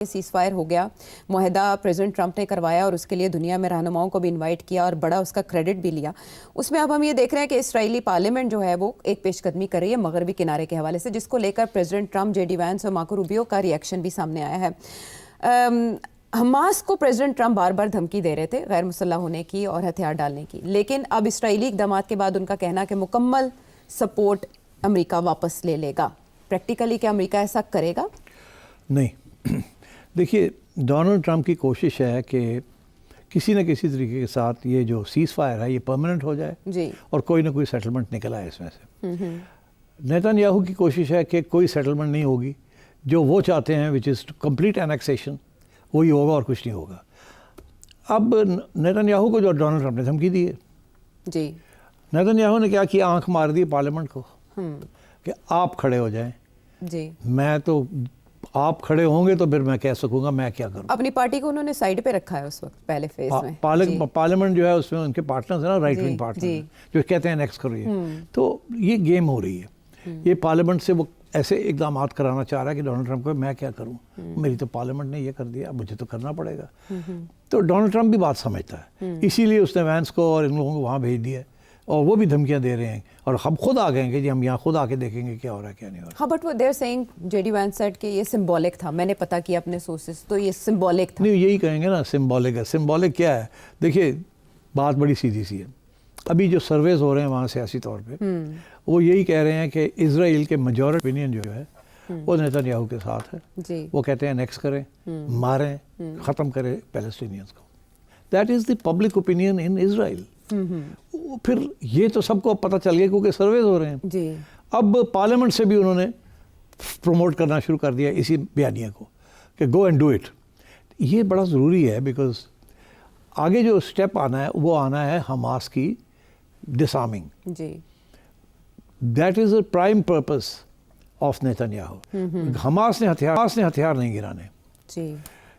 Cease fire हो गया, मुआहदा president Trump ने करवाया और उसके लिए दुनिया में रहनुमाओं को भी इनवाइट किया और बड़ा उसका क्रेडिट भी लिया। उसमें अब हम ये देख रहे हैं कि इजरायली पार्लियामेंट जो है वो एक पेशकदमी कर रही है मगरबी किनारे के हवाले से, जिसको लेकर प्रेसिडेंट ट्रंप, जेडी वैंस और मार्को रूबियो का रिएक्शन भी सामने आया है। हमास को प्रेसिडेंट ट्रंप बार बार धमकी दे रहे थे गैर मुसल्लह होने की और हथियार डालने की, लेकिन अब इजरायली इक़दामात के बाद उनका कहना कि मुकम्मल सपोर्ट अमेरिका वापस ले लेगा। प्रैक्टिकली क्या अमेरिका ऐसा करेगा? नहीं। देखिए, डोनाल्ड ट्रंप की कोशिश है कि किसी न किसी तरीके के साथ ये जो सीज़ फायर है ये परमानेंट हो जाए जी, और कोई ना कोई सेटलमेंट निकल आए इसमें से। नेतन्याहू की कोशिश है कि कोई सेटलमेंट नहीं होगी, जो वो चाहते हैं विच इज़ कंप्लीट एनेक्सेशन, वही होगा और कुछ नहीं होगा। अब नेतन्याहू को जो डोनाल्ड ट्रंप ने धमकी दी है, जी, नेतन्याहू ने क्या किया, आंख मार दी पार्लियामेंट को कि आप खड़े हो जाएं। जी, मैं तो आप खड़े होंगे तो फिर मैं कह सकूंगा मैं क्या करूं। अपनी पार्टी को उन्होंने साइड पे रखा है उस वक्त पहले फेज में। पार्लियामेंट जो है उसमें उनके पार्टनर्स है ना, राइट विंग पार्टनर, जो कहते हैं नेक्स्ट करो ये। तो ये गेम हो रही है। ये पार्लियामेंट से वो ऐसे इकदाम कराना चाह रहा है कि डोनाल्ड ट्रंप को मैं क्या करूं, मेरी तो पार्लियामेंट ने ये कर दिया, मुझे तो करना पड़ेगा। तो डोनाल्ड ट्रंप भी बात समझता है, इसीलिए उसने वैंस को और इन लोगों को वहाँ भेज दिया और वो भी धमकियां दे रहे हैं और हम खुद आ गए कि जी हम यहाँ खुद आके देखेंगे क्या हो रहा है क्या नहीं हो रहा। हाँ, बट वो they're saying, JD Vance said कि ये सिंबॉलिक था, मैंने पता किया अपने सोर्सेस, तो ये सिंबॉलिक था। नहीं, यही कहेंगे ना, सिंबॉलिक है। सिंबॉलिक क्या है? देखिए, बात बड़ी सीधी सी है। अभी जो सर्वेज हो रहे हैं वहाँ सियासी तौर पे, वो यही कह रहे हैं कि इजराइल के मेजॉरिटी ओपिनियन जो है वो नेतन्याहू के साथ है जी। वो कहते हैं नेक्स्ट करें, मारें, ख़त्म करें पैलेस्टीनियंस को। That is the public opinion in Israel. फिर ये तो सबको पता चल गया क्योंकि सर्वेज हो रहे हैं जी। अब पार्लियामेंट से भी उन्होंने प्रमोट करना शुरू कर दिया इसी बयानिया को कि गो एंड डू इट। ये बड़ा ज़रूरी है बिकॉज आगे जो स्टेप आना है वो आना है हमास की डिसआर्मिंग। जी, that is the prime purpose of Netanyahu. Hamas ने हथियार नहीं गिराने। जी,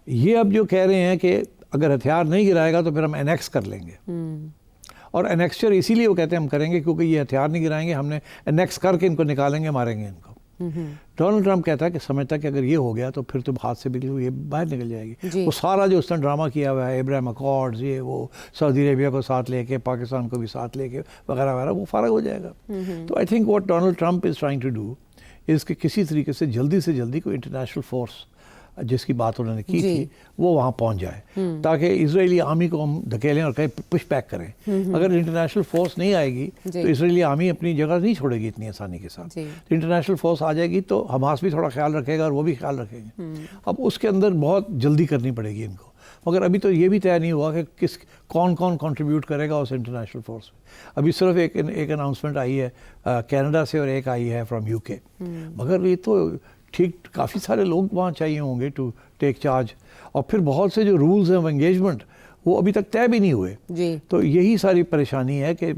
ये अब जो कह रहे हैं कि अगर हथियार नहीं गिराएगा तो फिर हम एनेक्स कर लेंगे, और एनेक्सचर इसीलिए वो कहते हैं हम करेंगे क्योंकि ये हथियार नहीं गिराएंगे, हमने एनेक्स करके इनको निकालेंगे, मारेंगे इनको। डोनाल्ड ट्रंप कहता है कि समझता है कि अगर ये हो गया तो फिर तो हाथ से बिल्कुल ये बाहर निकल जाएगी। वो सारा जो उसने ड्रामा किया हुआ है, अब्राहम अकॉर्ड्स, ये वो सऊदी अरेबिया को साथ लेके, पाकिस्तान को भी साथ लेके वगैरह वगैरह, वो फारग हो जाएगा। तो I think what Donald Trump is trying to do is कि किसी तरीके से जल्दी कोई इंटरनेशनल फोर्स जिसकी बात उन्होंने की थी वो वहाँ पहुँच जाए, ताकि इजरायली आर्मी को हम धकेलें और कहीं पुश बैक करें। अगर इंटरनेशनल फोर्स नहीं आएगी तो इजरायली आर्मी अपनी जगह नहीं छोड़ेगी इतनी आसानी के साथ। तो इंटरनेशनल फोर्स आ जाएगी तो हमास भी थोड़ा ख्याल रखेगा और वो भी ख्याल रखेंगे। अब उसके अंदर बहुत जल्दी करनी पड़ेगी इनको, मगर अभी तो ये भी तय नहीं हुआ कि कौन कंट्रीब्यूट करेगा उस इंटरनेशनल फोर्स में। अभी सिर्फ एक अनाउंसमेंट आई है कनाडा से और एक आई है फ्रॉम यूके, मगर ये तो ठीक काफ़ी सारे लोग वहाँ चाहिए होंगे टू टेक चार्ज, और फिर बहुत से जो रूल्स हैं एंगेजमेंट वो अभी तक तय भी नहीं हुए जी। तो यही सारी परेशानी है कि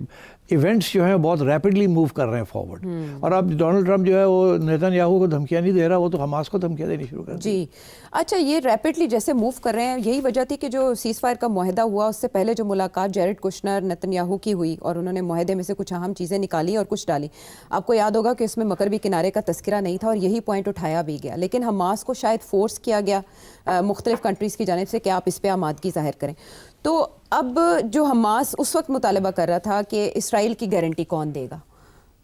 इवेंट्स जो हैं बहुत रैपिडली मूव कर रहे हैं फॉरवर्ड, और अब डोनाल्ड ट्रंप जो है वो नेतन्याहू को धमकियां नहीं दे रहा, वो तो हमास को धमकियां देनी शुरू कर दी। जी, अच्छा, ये रैपिडली जैसे मूव कर रहे हैं, यही वजह थी कि जो सीज फायर का मुआहदा हुआ उससे पहले जो मुलाकात जैरेड कुशनर नेतन्याहू की हुई और उन्होंने मुआहदे में से कुछ अहम चीज़ें निकाली और कुछ डाली। आपको याद होगा कि इसमें मगरबी किनारे का तस्करा नहीं था और यही पॉइंट उठाया भी गया, लेकिन हमास को शायद फोर्स किया गया मुख्तलिफ कंट्रीज़ की जानिब से कि आप इस पर आमादगी जाहिर करें। तो अब जो हमास उस वक्त मुतालबा कर रहा था कि इसराइल की गारंटी कौन देगा,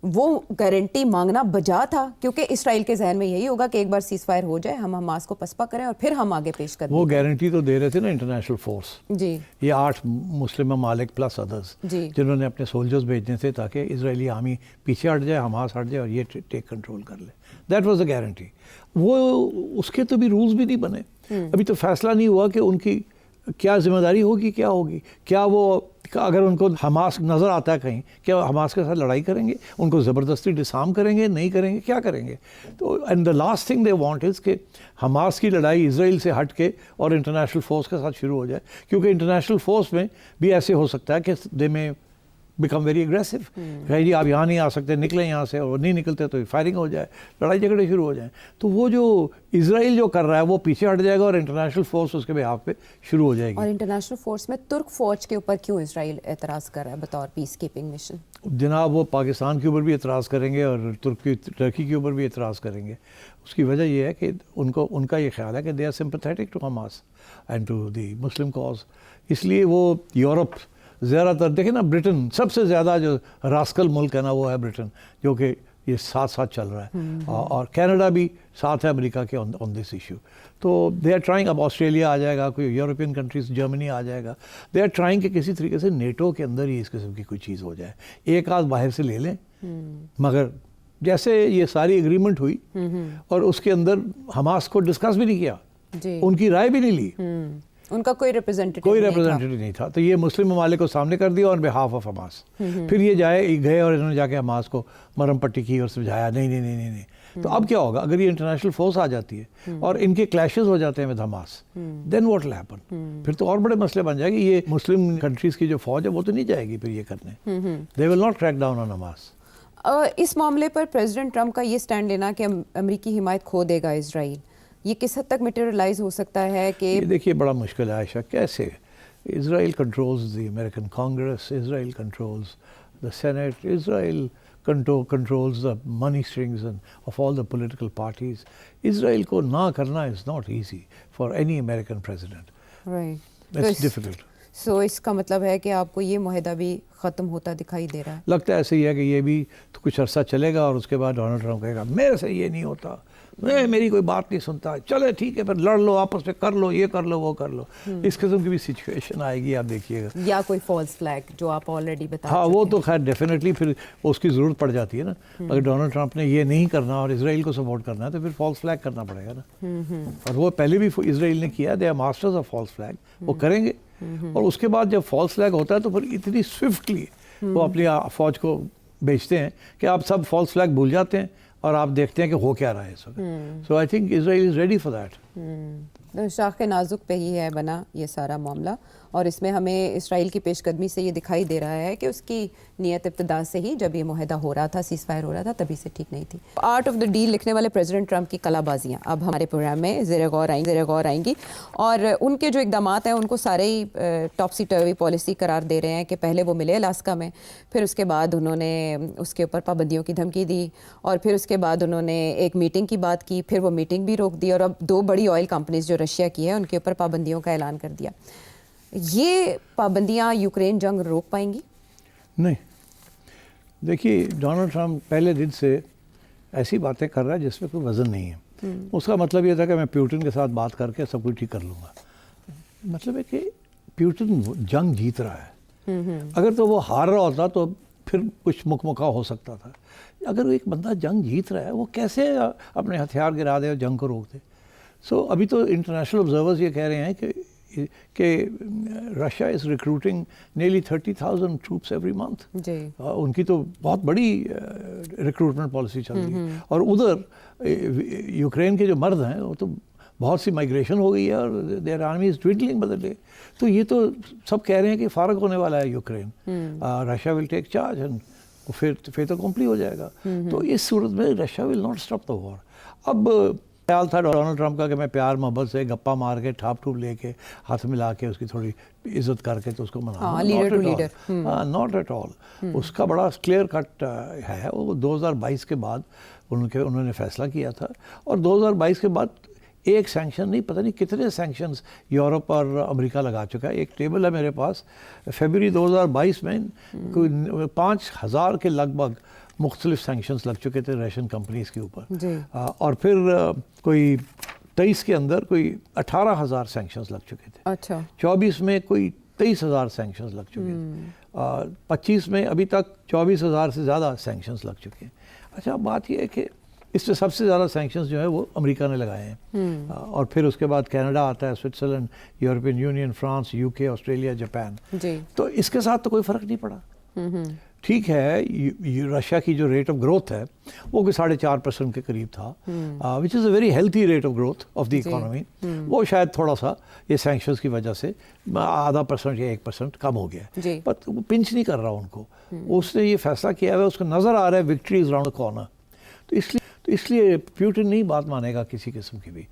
वो गारंटी मांगना बजा था, क्योंकि इसराइल के जहन में यही होगा कि एक बार सीज फायर हो जाए, हम हमास को पसपा करें और फिर हम आगे पेश करें। वो गारंटी तो दे रहे थे ना इंटरनेशनल फोर्स जी, ये 8 मुस्लिम ममालिक प्लस अदर्स जिन्होंने अपने सोल्जर्स भेजने थे ताकि इजरायली आर्मी पीछे हट जाए, हमास हट जाए और ये टेक कंट्रोल कर ले। That was the guarantee. वो उसके तो भी रूल्स भी नहीं बने, अभी तो फैसला नहीं हुआ कि उनकी क्या जिम्मेदारी होगी, क्या होगी, क्या वो अगर उनको हमास नज़र आता है कहीं, क्या हमास के साथ लड़ाई करेंगे, उनको ज़बरदस्ती डिसार्म करेंगे, नहीं करेंगे, क्या करेंगे। तो and the last thing they want is कि हमास की लड़ाई इजराइल से हट के और इंटरनेशनल फोर्स के साथ शुरू हो जाए, क्योंकि इंटरनेशनल फोर्स में भी ऐसे हो सकता है कि दे में बिकम वेरी एग्रेसिव, कहे जी आप यहाँ नहीं आ सकते, निकले यहाँ से, और नहीं निकलते तो फायरिंग हो जाए, लड़ाई झगड़े शुरू हो जाए। तो वो जो इजराइल जो कर रहा है वो पीछे हट जाएगा और इंटरनेशनल फोर्स उसके बिहाफ पे शुरू हो जाएगी। और इंटरनेशनल फोर्स में तुर्क फौज के ऊपर क्यों इजराइल एतराज़ कर रहा है बतौर पीस कीपिंग मिशन? जनाब वो पाकिस्तान के ऊपर भी एतराज़ करेंगे और टर्की के ऊपर भी एतराज़ करेंगे। उसकी वजह यह है कि उनका ये ख्याल है कि they are sympathetic to Hamas and to the Muslim cause, इसलिए वो यूरोप ज़्यादातर, देखें ना, ब्रिटेन सबसे ज़्यादा जो रास्कल मुल्क है ना वो है ब्रिटेन, जो कि ये साथ साथ चल रहा है, और कनाडा भी साथ है अमेरिका के ऑन दिस इशू। तो दे आर ट्राइंग, अब ऑस्ट्रेलिया आ जाएगा, कोई यूरोपियन कंट्रीज, जर्मनी आ जाएगा, दे आर ट्राइंग कि किसी तरीके से नेटो के अंदर ही इस किस्म की कोई चीज़ हो जाए, एक आध बाहर से ले लें। मगर जैसे ये सारी एग्रीमेंट हुई और उसके अंदर हमास को डिस्कस भी नहीं किया, उनकी राय भी नहीं ली, उनका कोई रिप्रेजेंटेटिव नहीं था। तो ये मुस्लिम ममालिक को सामने कर दिया ऑन बिहाफ ऑफ हमास। फिर ये गए और इन्होंने जाके हमास को मरहम पट्टी की और समझाया नहीं नहीं नहीं नहीं नहीं। तो अब क्या होगा अगर ये इंटरनेशनल फोर्स आ जाती है और इनके क्लैशेस हो जाते हैं with Hamas, then what will happen? फिर तो और बड़े मसले बन जाएंगे। ये मुस्लिम कंट्रीज की जो फौज है वो तो नहीं जाएगी फिर ये करने, they will not crack down on Hamas. इस मामले पर प्रेसिडेंट ट्रंप का ये स्टैंड लेना कि अमेरिकी हिमायत खो देगा इजराइल, ये किस हद तक मटेरियलाइज हो सकता है? कि देखिए बड़ा मुश्किल है आयशा, कैसे Israel controls the American Congress, Israel controls the senate, Israel controls the money strings and of all the political parties. Israel को ना करना is not easy for any American president. Right. It's difficult. So इसका मतलब है कि आपको ये मुआहदा भी ख़त्म होता दिखाई दे रहा है? लगता है ऐसे ही है कि ये भी तो कुछ अरसा चलेगा और उसके बाद डोनाल्ड ट्रंप कहेगा मेरे से ये नहीं होता, मैं मेरी कोई बात नहीं सुनता, चले ठीक है फिर लड़ लो, आपस में कर लो, ये कर लो, वो कर लो। इस किस्म की भी सिचुएशन आएगी, आप देखिएगा। या कोई फॉल्स फ्लैग जो आप ऑलरेडी बता हाँ वो तो खैर डेफिनेटली फिर उसकी ज़रूरत पड़ जाती है ना। अगर डोनाल्ड ट्रंप ने ये नहीं करना और इसराइल को सपोर्ट करना है तो फिर फॉल्स फ्लैग करना पड़ेगा ना। और वो पहले भी इसराइल ने किया, they are masters of false flag, वो करेंगे। और उसके बाद जब फॉल्स फ्लैग होता है तो फिर इतनी स्विफ्टली वो अपनी फौज को भेजते हैं कि आप सब फॉल्स फ्लैग भूल जाते हैं और आप देखते हैं कि हो क्या रहा है इस वक्त। So I think Israel is ready for that. शाख नाजुक पे ही है बना ये सारा मामला, और इसमें हमें इसराइल की पेशकदमी से ये दिखाई दे रहा है कि उसकी नीयत इब्तदा से ही, जब ये मुआहदा हो रहा था, सीज़ फायर हो रहा था, तभी से ठीक नहीं थी। आर्ट ऑफ द डील लिखने वाले प्रेसिडेंट ट्रंप की कलाबाजियाँ अब हमारे प्रोग्राम में ज़ेर गौर आएंगी, और उनके जो इकदाम हैं उनको सारे ही टॉपसी टर्वी पॉलिसी करार दे रहे हैं कि पहले वो मिले अलास्का में, फिर उसके बाद उन्होंने उसके ऊपर पाबंदियों की धमकी दी, और फिर उसके बाद उन्होंने एक मीटिंग की बात की, फिर वो मीटिंग भी रोक दी, और अब 2 बड़ी ऑयल कंपनीज जो रशिया की है उनके ऊपर पाबंदियों का ऐलान कर दिया। ये पाबंदियां यूक्रेन जंग रोक पाएंगी? नहीं। देखिए डोनाल्ड ट्रंप पहले दिन से ऐसी बातें कर रहा है जिसमें कोई वजन नहीं है। उसका मतलब ये था कि मैं पुतिन के साथ बात करके सब कुछ ठीक कर लूँगा। मतलब है कि पुतिन जंग जीत रहा है, अगर तो वो हार रहा होता तो फिर कुछ मुकमुका हो सकता था। अगर एक बंदा जंग जीत रहा है वो कैसे अपने हथियार गिरा दे और जंग को रोक दे? सो अभी तो इंटरनेशनल ऑब्जर्वर्स ये कह रहे हैं कि Russia is recruiting nearly 30,000 troops every month. उनकी तो बहुत बड़ी रिक्रूटमेंट पॉलिसी चल रही है। और उधर यूक्रेन के जो मर्द हैं वो तो बहुत सी माइग्रेशन हो गई है और there army is dwindling by the day। तो ये तो सब कह रहे हैं कि फारग होने वाला है Ukraine, Russia will take charge and फिर तो कंप्लीट हो जाएगा। तो इस सूरत में Russia will not stop the war. अब ख्याल था डोनाल्ड ट्रंप का कि मैं प्यार मोहब्बत से गप्पा मार के ठाप ठूप लेके हाथ मिला के उसकी थोड़ी इज्जत करके तो उसको मना, नॉट एट ऑल। उसका बड़ा क्लियर कट है। वो 2022 के बाद उन्होंने फैसला किया था, और 2022 के बाद एक सैंक्शन नहीं, पता नहीं कितने सैंक्शंस यूरोप और अमेरिका लगा चुका है। एक टेबल है मेरे पास, फरवरी 2022 में कोई 5,000 के लगभग मुख्तलिफ सैंक्शंस लग चुके थे रशियन कंपनीज़ के ऊपर। और फिर कोई 23 के अंदर कोई 18,000 सैंक्शंस लग चुके थे। अच्छा। 24 में कोई 23,000 सैंक्शंस लग चुके हैं, और 25 में अभी तक 24,000 से ज़्यादा सैंक्शंस लग चुके हैं। अच्छा, बात यह है कि इससे सबसे ज़्यादा सैंक्शंस जो है वो अमेरिका ने लगाए हैं, और फिर उसके बाद कनाडा आता है, Switzerland, European union, France, UK, Australia, Japan. तो इसके साथ तो कोई फ़र्क नहीं पड़ा। ठीक है, रशिया की जो रेट ऑफ ग्रोथ है वो कोई 4.5% के करीब था, which is a very healthy rate of growth of the economy. वो शायद थोड़ा सा ये सैंक्शंस की वजह से आधा परसेंट या 1% कम हो गया है, पर वो पिंच नहीं कर रहा उनको। उसने ये फैसला किया है, उसको नज़र आ रहा है victory is round the corner. तो इसलिए प्यूटिन नहीं बात मानेगा किसी किस्म की भी।